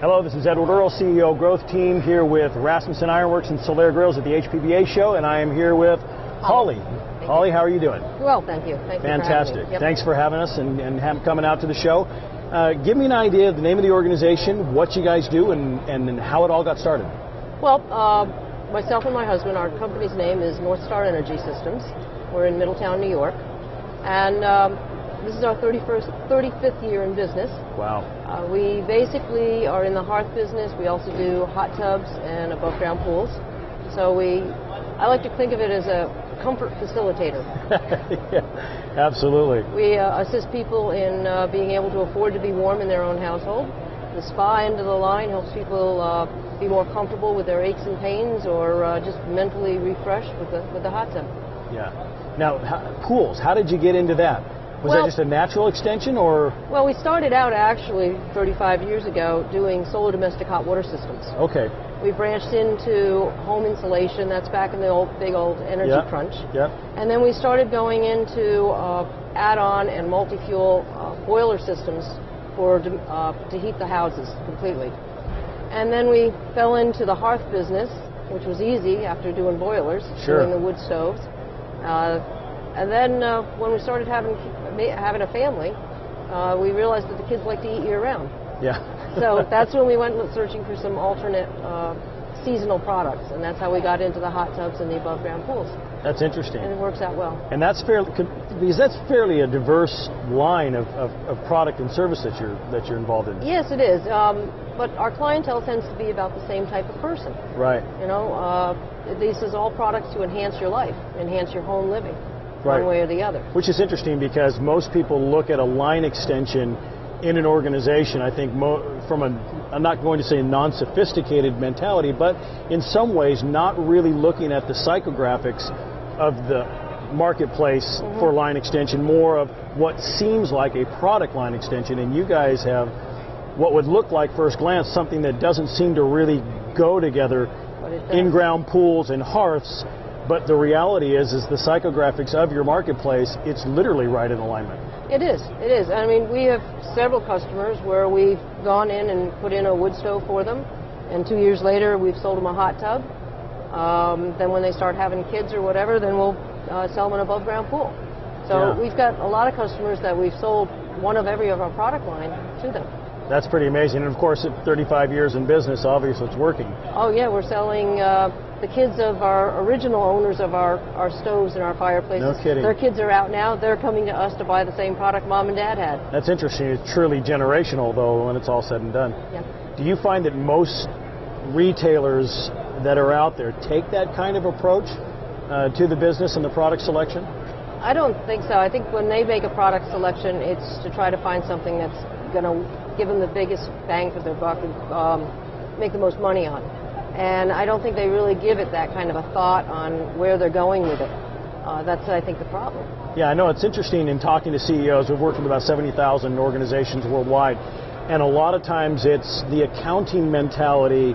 Hello, this is Edward Earl, CEO Growth Team, here with Rasmussen Ironworks and Solaire Grills at the HPBA show, and I am here with Holly. Holly, how are you doing? Well, thank you. Thank you. Fantastic. For having me. Yep. Thanks for having us and coming out to the show. Give me an idea of the name of the organization, what you guys do, and how it all got started. Well, myself and my husband, our company's name is North Star Energy Systems. We're in Middletown, New York, and this is our 35th year in business. Wow. We basically are in the hearth business. We also do hot tubs and above ground pools. So I like to think of it as a comfort facilitator. Yeah, absolutely. We assist people in being able to afford to be warm in their own household. The spa end of the line helps people be more comfortable with their aches and pains, or just mentally refreshed with the hot tub. Yeah. Now, pools, how did you get into that? Was that just a natural extension, or? Well, we started out actually 35 years ago doing solar domestic hot water systems. Okay. We branched into home insulation. That's back in the big old energy crunch. Yep. And then we started going into add-on and multi-fuel boiler systems to heat the houses completely. And then we fell into the hearth business, which was easy after doing boilers, doing the wood stoves. And then when we started having a family, we realized that the kids like to eat year-round. Yeah. So that's when we went searching for some alternate seasonal products, and that's how we got into the hot tubs and the above-ground pools. That's interesting. And it works out well. And that's fairly a diverse line of product and service that you're involved in. Yes, it is. But our clientele tends to be about the same type of person. Right. You know, this is all products to enhance your life, enhance your home living. Right. One way or the other. Which is interesting because most people look at a line extension in an organization, I think, from I'm not going to say non-sophisticated mentality, but in some ways not really looking at the psychographics of the marketplace for line extension, more of what seems like a product line extension, and you guys have what would look like first glance something that doesn't seem to really go together, in-ground pools and hearths. But the reality is the psychographics of your marketplace, it's literally right in alignment. It is. It is. I mean, we have several customers where we've gone in and put in a wood stove for them, and 2 years later we've sold them a hot tub. Then when they start having kids or whatever, then we'll sell them an above ground pool. So we've got a lot of customers that we've sold one of every of our product line to them. That's pretty amazing. And of course, at 35 years in business, obviously it's working. Oh yeah, we're selling the kids of our original owners of our stoves and our fireplaces. No kidding. Their kids are out now. They're coming to us to buy the same product Mom and Dad had. That's interesting. It's truly generational, though, when it's all said and done. Yeah. Do you find that most retailers that are out there take that kind of approach to the business and the product selection? I don't think so. I think when they make a product selection, it's to try to find something that's going to give them the biggest bang for their buck and make the most money on. And I don't think they really give it that kind of a thought on where they're going with it. That's, I think, the problem. Yeah, I know. It's interesting in talking to CEOs. We've worked with about 70,000 organizations worldwide, and a lot of times it's the accounting mentality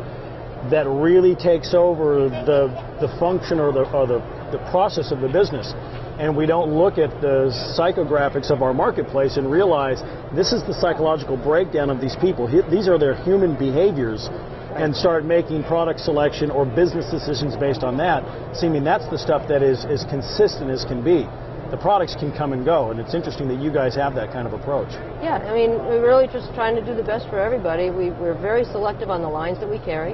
that really takes over the function or the process of the business. And we don't look at the psychographics of our marketplace and realize this is the psychological breakdown of these people. These are their human behaviors, and start making product selection or business decisions based on that, seeming that's the stuff that is as consistent as can be. The products can come and go, and it's interesting that you guys have that kind of approach. Yeah, I mean, we're really just trying to do the best for everybody. We're very selective on the lines that we carry.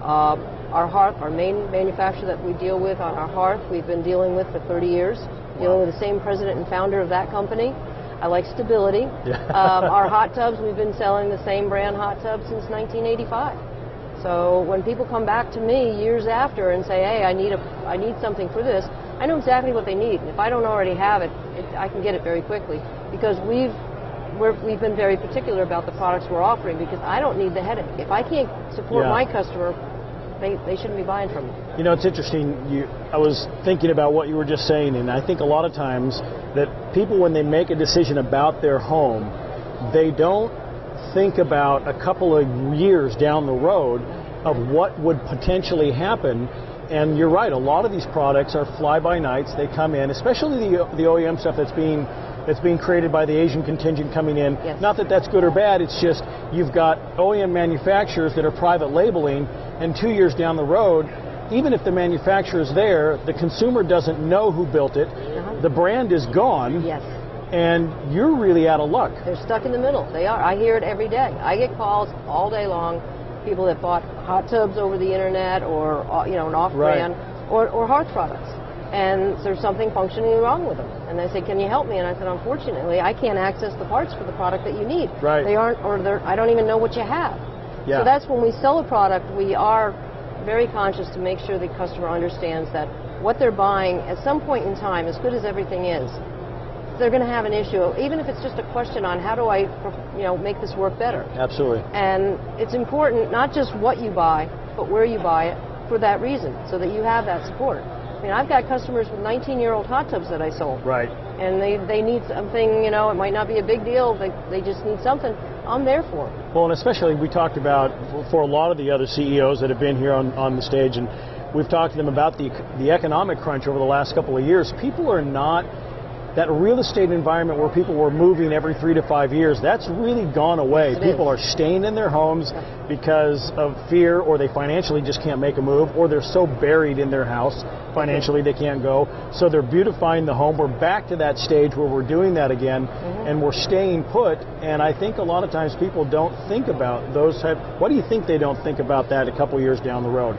Our hearth, our main manufacturer that we deal with on our hearth, we've been dealing with for 30 years, dealing with the same president and founder of that company. I like stability. Our hot tubs, we've been selling the same brand hot tub since 1985. So when people come back to me years after and say, hey, I need something for this, I know exactly what they need. And if I don't already have it, I can get it very quickly, because we've been very particular about the products we're offering, because I don't need the headache. If I can't support my customer, they shouldn't be buying from me. You know, it's interesting. I was thinking about what you were just saying, and I think a lot of times that people, when they make a decision about their home, they don't think about a couple of years down the road of what would potentially happen. And you're right, a lot of these products are fly-by-nights. They come in, especially the OEM stuff that's being that's being created by the Asian contingent coming in. Yes. Not that that's good or bad, it's just you've got OEM manufacturers that are private labeling, and 2 years down the road, even if the manufacturer is there, the consumer doesn't know who built it, the brand is gone, Yes. and you're really out of luck. They're stuck in the middle. They are. I hear it every day. I get calls all day long, people that bought hot tubs over the internet or an off-brand or hearth products. And there's something functionally wrong with them. And they say, can you help me? And I said, unfortunately, I can't access the parts for the product that you need. Right. They aren't, or I don't even know what you have. Yeah. So that's when we sell a product, we are very conscious to make sure the customer understands that what they're buying at some point in time, as good as everything is, they're going to have an issue, even if it's just a question on how do I, make this work better. Absolutely. And it's important not just what you buy, but where you buy it for that reason, so that you have that support. I mean, I've got customers with 19-year-old hot tubs that I sold. Right. And they need something, it might not be a big deal, they just need something. I'm there for them. Well, and especially we talked about, for a lot of the other CEOs that have been here on the stage, and we've talked to them about the economic crunch over the last couple of years. People are not, that real estate environment where people were moving every 3 to 5 years, that's really gone away. Yes, people are staying in their homes because of fear, or they financially just can't make a move, or they're so buried in their house financially they can't go. So they're beautifying the home. We're back to that stage where we're doing that again, and we're staying put. And I think a lot of times people don't think about those type. What do you think they don't think about that a couple years down the road?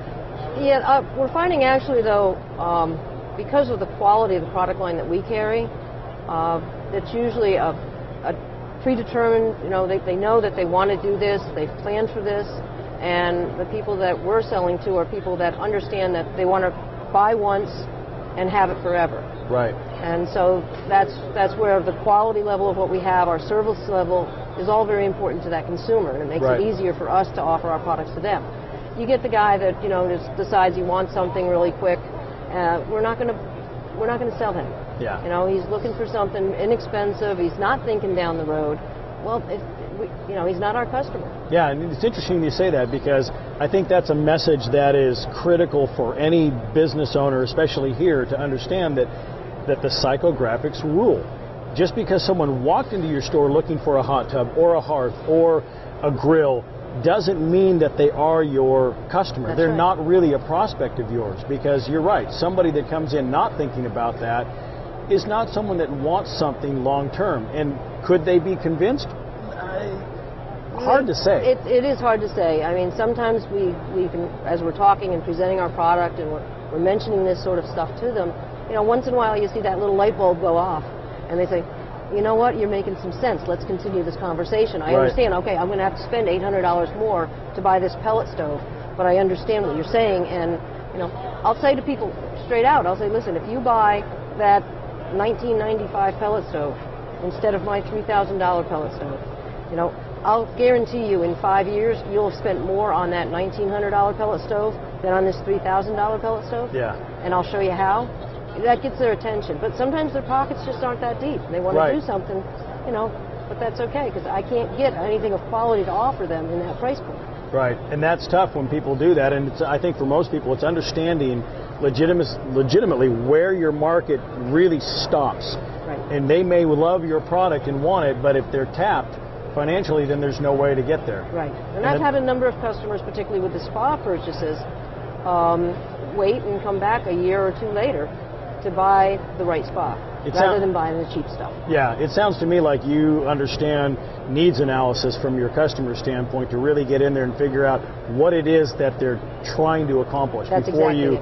Yeah, we're finding actually though, because of the quality of the product line that we carry, it's usually a predetermined, they know that they want to do this, they've planned for this, and the people that we're selling to are people that understand that they want to buy once and have it forever. Right. And so that's where the quality level of what we have, our service level, is all very important to that consumer, and it makes it easier for us to offer our products to them. You get the guy that just decides he wants something really quick. We're not going to sell him. Yeah. He's looking for something inexpensive. He's not thinking down the road. Well, he's not our customer. Yeah, and it's interesting you say that, because I think that's a message that is critical for any business owner, especially here, to understand that the psychographics rule. Just because someone walked into your store looking for a hot tub or a hearth or a grill doesn't mean that they are your customer. That's They're not really a prospect of yours, because you're right. Somebody that comes in not thinking about that is not someone that wants something long term. And could they be convinced? Hard to say. It is hard to say. I mean, sometimes we can, as we're talking and presenting our product and we're mentioning this sort of stuff to them, once in a while you see that little light bulb go off, and they say, you know what, you're making some sense. Let's continue this conversation. I understand, okay, I'm going to have to spend $800 more to buy this pellet stove, but I understand what you're saying. And, I'll say to people straight out, I'll say, listen, if you buy that 1995 pellet stove instead of my $3,000 pellet stove, I'll guarantee you in 5 years you'll have spent more on that $1,900 pellet stove than on this $3,000 pellet stove. Yeah. And I'll show you how. That gets their attention. But sometimes their pockets just aren't that deep. They want to do something, but that's okay, because I can't get anything of quality to offer them in that price point. Right, and that's tough when people do that. And I think for most people it's understanding legitimately where your market really stops. Right. And they may love your product and want it, but if they're tapped financially, then there's no way to get there. Right. And I've had a number of customers, particularly with the spa purchases, wait and come back a year or two later to buy the right spa, rather than buying the cheap stuff. Yeah, it sounds to me like you understand needs analysis from your customer standpoint to really get in there and figure out what it is that they're trying to accomplish before you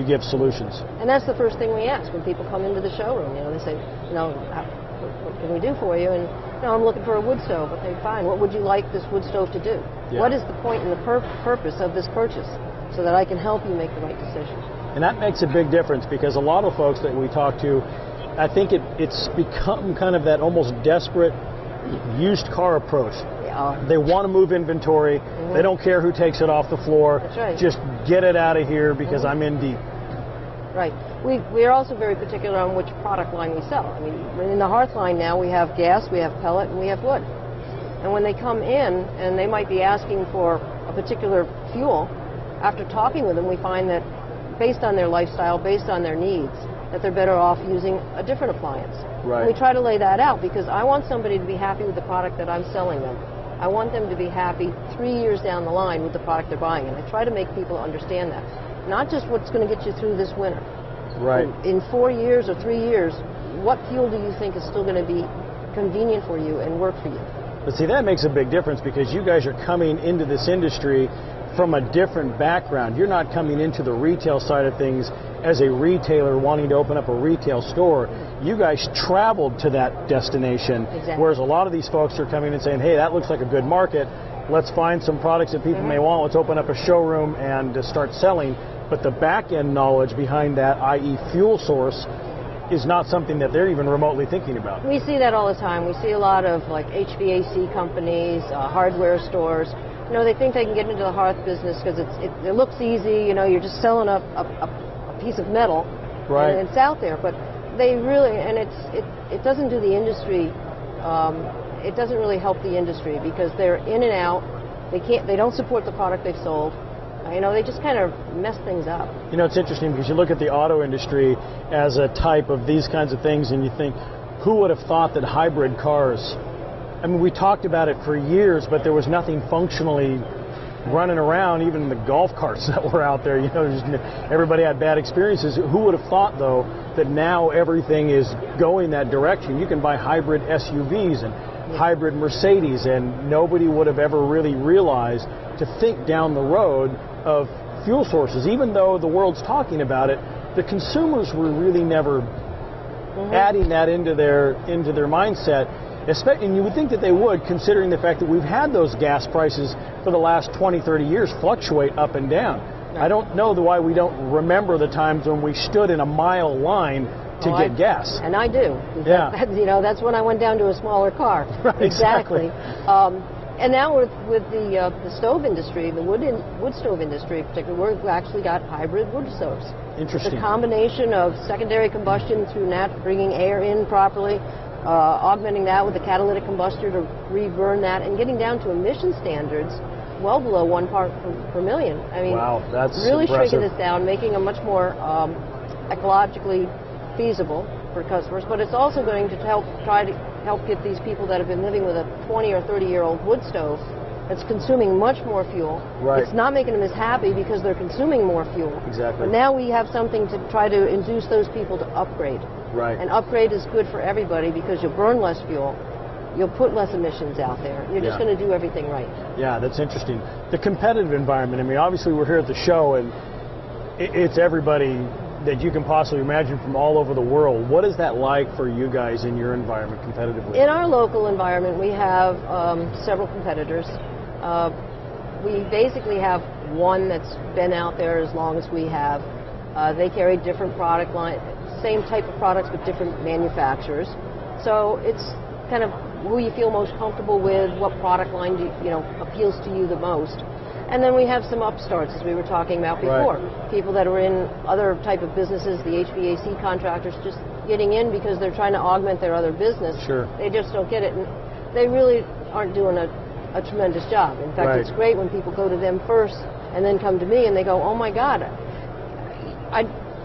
give solutions. And that's the first thing we ask when people come into the showroom. They say, what can we do for you? And I'm looking for a wood stove. Okay, fine. What would you like this wood stove to do? Yeah. What is the point and the purpose of this purchase, so that I can help you make the right decision? And that makes a big difference, because a lot of folks that we talk to, I think it's become kind of that almost desperate used car approach. Yeah. They want to move inventory. They don't care who takes it off the floor. That's right. Just get it out of here, because I'm in deep. Right. We are also very particular on which product line we sell. I mean, in the hearth line now we have gas, we have pellet, and we have wood. And when they come in and they might be asking for a particular fuel, after talking with them, we find that based on their lifestyle, based on their needs, that they're better off using a different appliance. Right. And we try to lay that out because I want somebody to be happy with the product that I'm selling them. I want them to be happy 3 years down the line with the product they're buying, and I try to make people understand that. Not just what's going to get you through this winter. Right. In 4 years or 3 years, what fuel do you think is still going to be convenient for you and work for you? But see, that makes a big difference because you guys are coming into this industry from a different background. You're not coming into the retail side of things as a retailer wanting to open up a retail store. You guys traveled to that destination, exactly. Whereas a lot of these folks are coming and saying, hey, that looks like a good market. Let's find some products that people may want. Let's open up a showroom and start selling. But the back-end knowledge behind that, i.e. fuel source, is not something that they're even remotely thinking about. We see that all the time. We see a lot of like HVAC companies, hardware stores. You know, they think they can get into the hearth business because it looks easy. You know, you're just selling a piece of metal, right? And it's out there. But they really, and it doesn't do the industry. It doesn't really help the industry because they're in and out. They don't support the product they've sold. You know, they just kind of mess things up. You know, it's interesting because you look at the auto industry as a type of these kinds of things and you think, who would have thought that hybrid cars, I mean, we talked about it for years, but there was nothing functionally running around, even the golf carts that were out there. You know, everybody had bad experiences. Who would have thought, though, that now everything is going that direction? You can buy hybrid SUVs and hybrid Mercedes, and nobody would have ever really realized to think down the road of fuel sources. Even though the world's talking about it, the consumers were really never adding that into their mindset. And you would think that they would, considering the fact that we've had those gas prices for the last 20, 30 years fluctuate up and down. I don't know why we don't remember the times when we stood in a mile line to get gas. And I do. Yeah. You know, that's when I went down to a smaller car. Right, exactly. And now with the stove industry, the wood stove industry in particular, we've actually got hybrid wood stoves. Interesting. The combination of secondary combustion through bringing air in properly, augmenting that with a catalytic combustor to reburn that, and getting down to emission standards well below 1 part per million. I mean, wow, that's really impressive. shrinking this down, making a much more ecologically feasible for customers, but it's also going to try to help get these people that have been living with a 20 or 30-year-old wood stove that's consuming much more fuel. Right. It's not making them as happy because they're consuming more fuel. Exactly. But now we have something to try to induce those people to upgrade. Right. And upgrade is good for everybody because you'll burn less fuel, you'll put less emissions out there. You're just going to do everything right. Yeah, that's interesting. The competitive environment, I mean, obviously we're here at the show and it's everybody that you can possibly imagine from all over the world. What is that like for you guys in your environment competitively? In our local environment, we have several competitors. We basically have one that's been out there as long as we have. They carry different product line, same type of products but different manufacturers. So it's kind of who you feel most comfortable with, what product line appeals to you the most. And then we have some upstarts, as we were talking about before. Right. People that are in other type of businesses, the HVAC contractors, just getting in because they're trying to augment their other business. Sure. They just don't get it. And they really aren't doing a tremendous job. In fact, It's great when people go to them first and then come to me and they go, oh my God,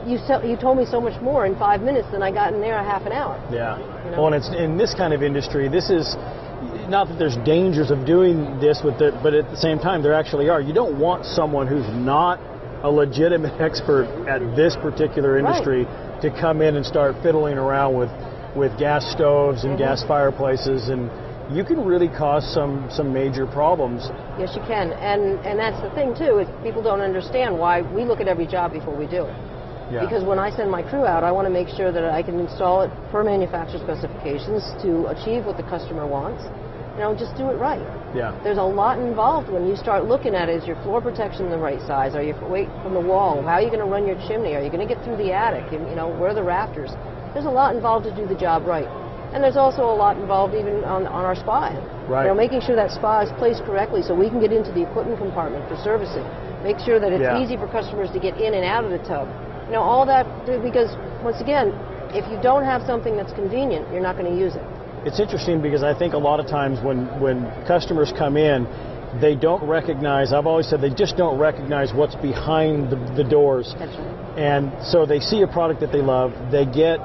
you told me so much more in 5 minutes than I got in there a half an hour. Yeah. You know? Well, and it's in this kind of industry, this is not that there's dangers of doing this with it, but at the same time, there actually are. You don't want someone who's not a legitimate expert at this particular industry to come in and start fiddling around with gas stoves and gas fireplaces, and you can really cause some major problems. Yes, you can, and that's the thing too. People don't understand why we look at every job before we do it. Yeah. Because when I send my crew out, I want to make sure that I can install it per manufacturer specifications to achieve what the customer wants. You know, just do it right. Yeah. There's a lot involved when you start looking at it. Is your floor protection the right size? Are you away from the wall? How are you going to run your chimney? Are you going to get through the attic? And, where are the rafters? There's a lot involved to do the job right. And there's also a lot involved even on our spa. Right. Making sure that spa is placed correctly so we can get into the equipment compartment for servicing. Make sure that it's easy for customers to get in and out of the tub. All that, because once again, if you don't have something that's convenient, you're not going to use it. It's interesting because I think a lot of times when customers come in they don't recognize, I've always said they just don't recognize what's behind the doors. That's right. And so they see a product that they love, they get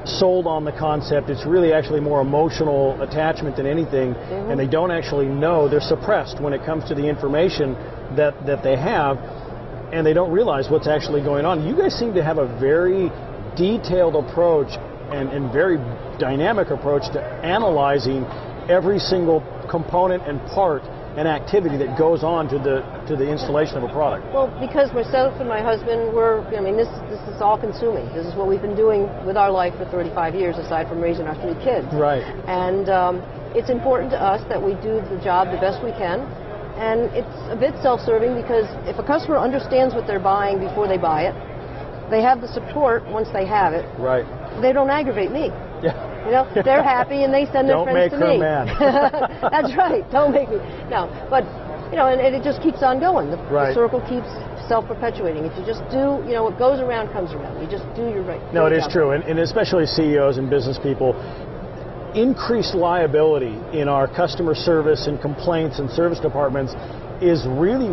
sold on the concept. It's really actually more emotional attachment than anything, and they don't actually know. They're suppressed when it comes to the information that they have, and they don't realize what's actually going on. You guys seem to have a very detailed approach and very dynamic approach to analyzing every single component and part and activity that goes on to the installation of a product. Well, because myself and my husband this is all consuming. This is what we've been doing with our life for 35 years, aside from raising our 3 kids. Right. And it's important to us that we do the job the best we can. And it's a bit self-serving because if a customer understands what they're buying before they buy it, they have the support once they have it. Right. They don't aggravate me. Yeah. You know, they're happy and they send their friends to me. Don't make her mad. That's right. Don't make me. No, but and it just keeps on going. The circle keeps self-perpetuating. If you just do, what goes around comes around. You just do your right. No, it is true, and especially CEOs and business people. Increased liability in our customer service and complaints and service departments is really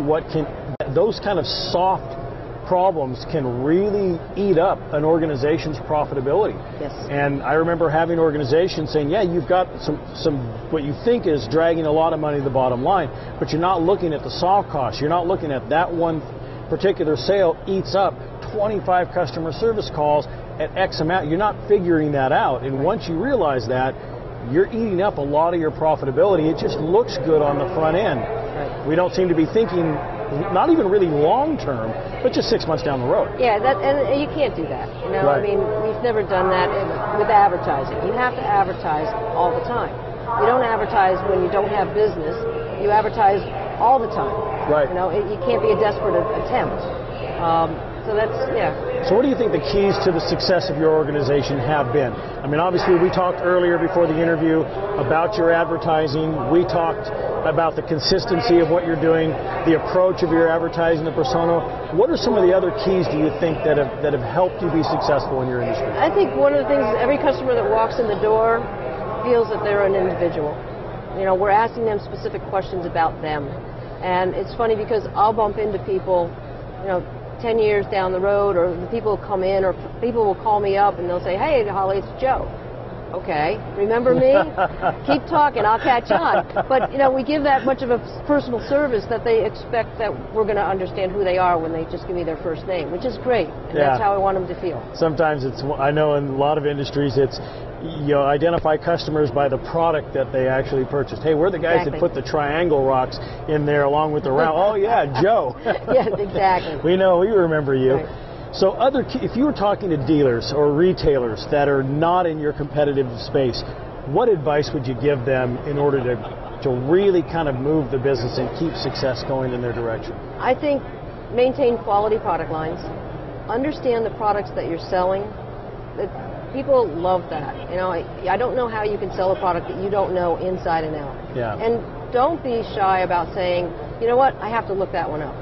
those kind of soft problems can really eat up an organization's profitability. Yes. And I remember having organizations saying, yeah, you've got some what you think is dragging a lot of money to the bottom line, but you're not looking at the soft costs. You're not looking at that one particular sale eats up 25 customer service calls at X amount. You're not figuring that out. And once you realize that, you're eating up a lot of your profitability. It just looks good on the front end. Right. We don't seem to be thinking, not even really long term, but just 6 months down the road. Yeah, and you can't do that. Right. We've never done that with advertising. You have to advertise all the time. You don't advertise when you don't have business. You advertise all the time. Right. You can't be a desperate attempt. So that's, So what do you think the keys to the success of your organization have been? Obviously we talked earlier before the interview about your advertising. We talked about the consistency of what you're doing, the approach of your advertising, the persona. What are some of the other keys, do you think, that have helped you be successful in your industry? I think one of the things is every customer that walks in the door feels that they're an individual. We're asking them specific questions about them. And it's funny because I'll bump into people, 10 years down the road, or the people will come in, or people will call me up and they'll say, hey, Holly, it's Joe. Okay, remember me? Keep talking, I'll catch on. But, we give that much of a personal service that they expect that we're going to understand who they are when they just give me their first name, which is great. And that's how I want them to feel. Sometimes I know in a lot of industries, it's, identify customers by the product that they actually purchased. Hey, we're the guys that put the triangle rocks in there along with the round. Oh, yeah, Joe. Yes, exactly. We remember you. Right. So if you were talking to dealers or retailers that are not in your competitive space, what advice would you give them in order to really kind of move the business and keep success going in their direction? I think maintain quality product lines. Understand the products that you're selling. People love that. I don't know how you can sell a product that you don't know inside and out. Yeah. And don't be shy about saying, you know what, I have to look that one up.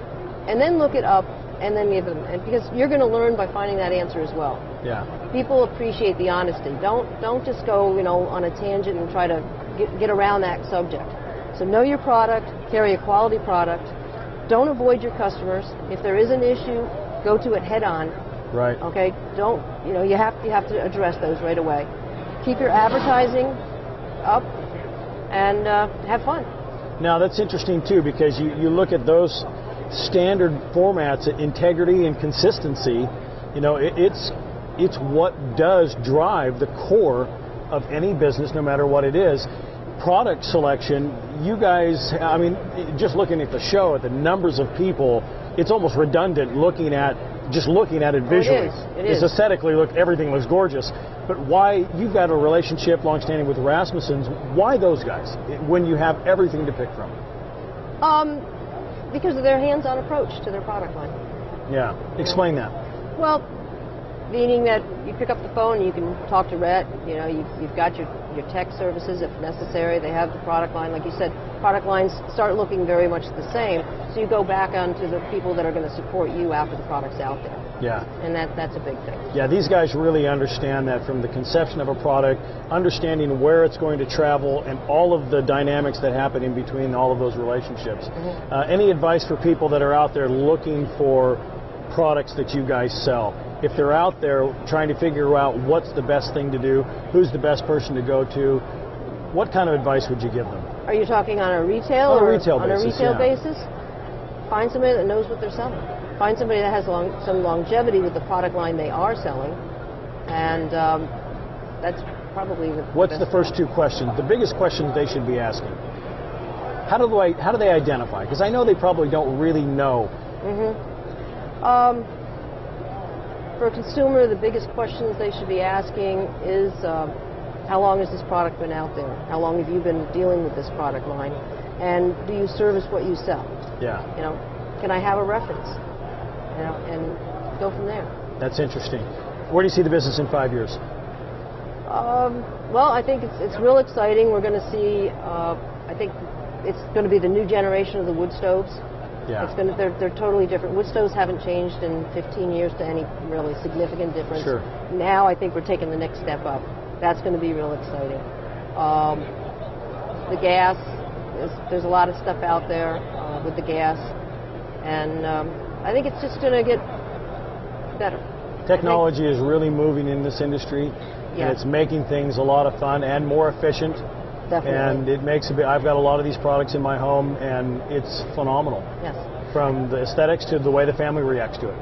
And then look it up and then give them. And because you're going to learn by finding that answer as well. Yeah. People appreciate the honesty. Don't just go, on a tangent and try to get around that subject. So know your product, carry a quality product. Don't avoid your customers. If there is an issue, go to it head on. Right. Okay. Don't you have to address those right away. Keep your advertising up and have fun. Now that's interesting too, because you look at those standard formats, integrity and consistency. It's what does drive the core of any business, no matter what it is. Product selection. You guys, just looking at the show, at the numbers of people, it's almost redundant looking at it visually. It is. It's aesthetically, everything looks gorgeous. But why, you've got a relationship long-standing with Rasmussen's, why those guys, when you have everything to pick from? Because of their hands-on approach to their product line. Yeah, explain that. Well, Meaning that you pick up the phone, you can talk to Rhett, you know, you've got your tech services if necessary. They have the product line. Like you said, product lines start looking very much the same. So you go back onto the people that are going to support you after the product's out there. Yeah. And that's a big thing. Yeah, these guys really understand that from the conception of a product, understanding where it's going to travel, and all of the dynamics that happen in between all of those relationships. Any advice for people that are out there looking for products that you guys sell? If they're out there trying to figure out what's the best thing to do, who's the best person to go to, what kind of advice would you give them? Are you talking on a retail on or a retail on basis, a retail yeah. basis? Find somebody that knows what they're selling. Find somebody that has some longevity with the product line they are selling, and that's probably the What's best the first thing. two questions? The biggest questions they should be asking. How do they identify? Because I know they probably don't really know. For a consumer, the biggest questions they should be asking is how long has this product been out there? How long have you been dealing with this product line? And do you service what you sell? Yeah. You know, can I have a reference? You know, and go from there. That's interesting. Where do you see the business in 5 years? Well, I think it's real exciting. We're going to see. I think it's going to be the new generation of the wood stoves. Yeah. They're totally different. Wood stoves haven't changed in 15 years to any really significant difference. Sure. Now I think we're taking the next step up. That's going to be real exciting. The gas, there's a lot of stuff out there with the gas, and I think it's just going to get better. Technology is really moving in this industry, Yeah. and it's making things a lot of fun and more efficient. Definitely. And it makes I've got a lot of these products in my home, and it's phenomenal. Yes. From the aesthetics to the way the family reacts to it.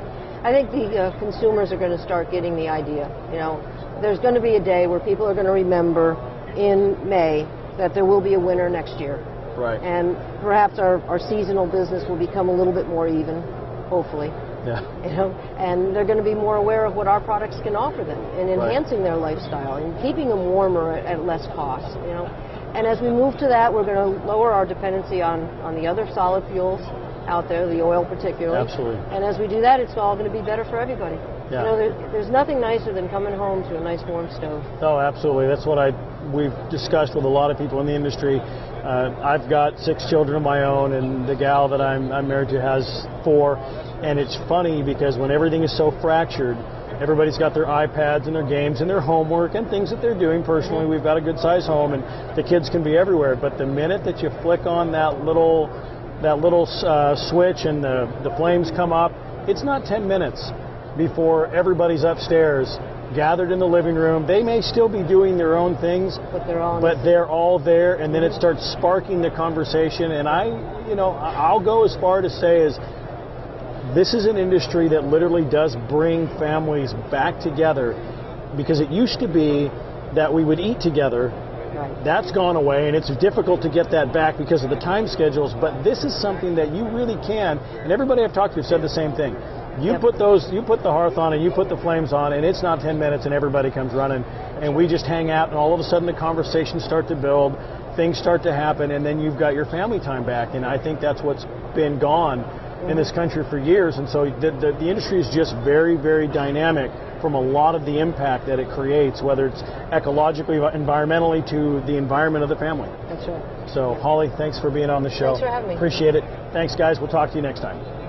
I think the consumers are going to start getting the idea. You know, there's going to be a day where people are going to remember in May that there will be a winter next year. Right. And perhaps our seasonal business will become a little bit more even, hopefully. Yeah. You know, and they're going to be more aware of what our products can offer them in enhancing their lifestyle and keeping them warmer at less cost. You know, and as we move to that, we're going to lower our dependency on the other solid fuels out there, the oil particularly. Absolutely. And as we do that, it's all going to be better for everybody. Yeah. You know, there's nothing nicer than coming home to a nice warm stove. Oh, absolutely. That's what we've discussed with a lot of people in the industry. I've got 6 children of my own, and the gal that I'm married to has 4. And it's funny because when everything is so fractured, everybody's got their iPads and their games and their homework and things that they're doing personally. We've got a good-sized home, and the kids can be everywhere. But the minute that you flick on that little switch and the flames come up, it's not 10 minutes before everybody's upstairs, gathered in the living room. They may still be doing their own things, but they're all there, and then it starts sparking the conversation. And I'll go as far to say is, this is an industry that literally does bring families back together, because it used to be that we would eat together. Right. That's gone away, and it's difficult to get that back because of the time schedules, but this is something that you really can, and everybody I've talked to said the same thing. You put the hearth on and you put the flames on, and it's not 10 minutes and everybody comes running, and we just hang out, and all of a sudden the conversations start to build, things start to happen, and then you've got your family time back. And I think that's what's been gone in this country for years. And so the industry is just very, very dynamic from a lot of the impact that it creates, whether it's ecologically, environmentally, to the environment of the family. That's right. So, Holly, thanks for being on the show. Thanks for having me. Appreciate it. Thanks, guys. We'll talk to you next time.